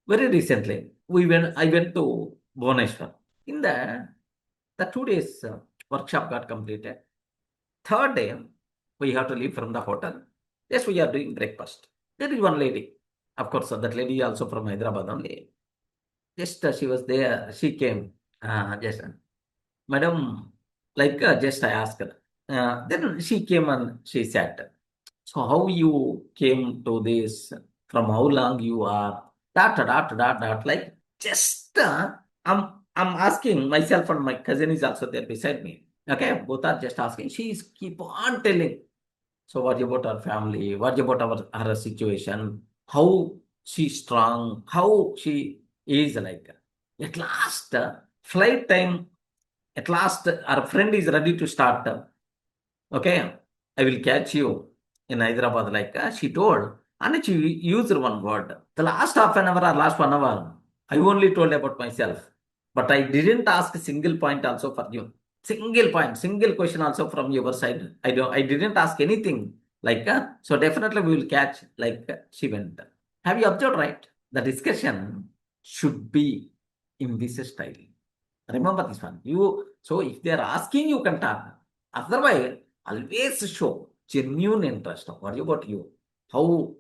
Very recently, I went to Bhubaneswar. In the 2 days workshop got completed. Third day, we have to leave from the hotel. Yes, we are doing breakfast. There is one lady. Of course, that lady also from Hyderabad only. Just she was there. She came. Just, Madam, like just I asked her. Then she came and she said, so how you came to this? From how long you are? Dot. Like just I'm asking myself and my cousin is also there beside me. Okay, both are just asking. She is keep on telling. So what about our family? What about her situation? How she's strong? How she is like? At last, flight time. At last, our friend is ready to start. Okay, I will catch you in Hyderabad. Like she told, and she used one word. The last half an hour or last 1 hour, I only told about myself, but I didn't ask a single point also for you. Single point, single question also from your side. I didn't ask anything. Like so, definitely we will catch. Like she went. Have you observed right? The discussion should be in this style. Remember this one. So if they are asking, you can talk. Otherwise, always show genuine interest. What about you? How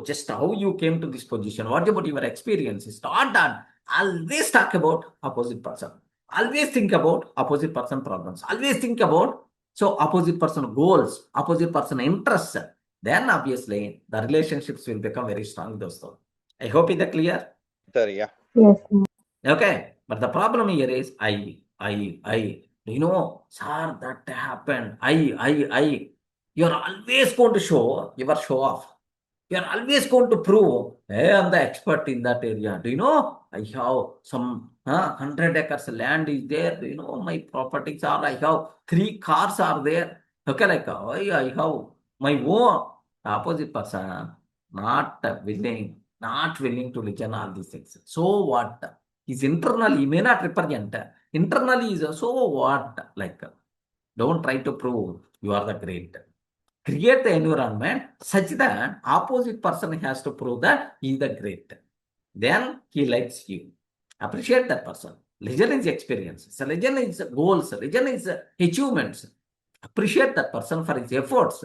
just how you came to this position? What about your experiences? Not that. Always talk about opposite person. Always think about opposite person problems. Always think about opposite person goals, opposite person interests. Then obviously the relationships will become very strong. Dosto. I hope it's clear. Sir, yeah. Yes. Okay, but the problem here is sir, that happened. You're always going to show your show off. You're always going to prove, hey, I'm the expert in that area. Do you know? I have some 100 acres land is there. Do you know my properties are? I have 3 cars are there. Okay, like I have my own opposite person not willing to listen all these things. So what? Is internally may not represent. Internally is so what? Like don't try to prove you are the great. Create the environment such that opposite person has to prove that he is the great. Then he likes you. Appreciate that person. Legend is experience. So legend is goals. Legend is achievements. Appreciate that person for his efforts.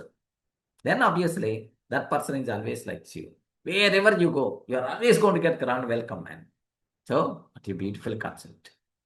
Then obviously that person is always likes you. Wherever you go, you are always going to get grand welcome, man. So, what a beautiful concept.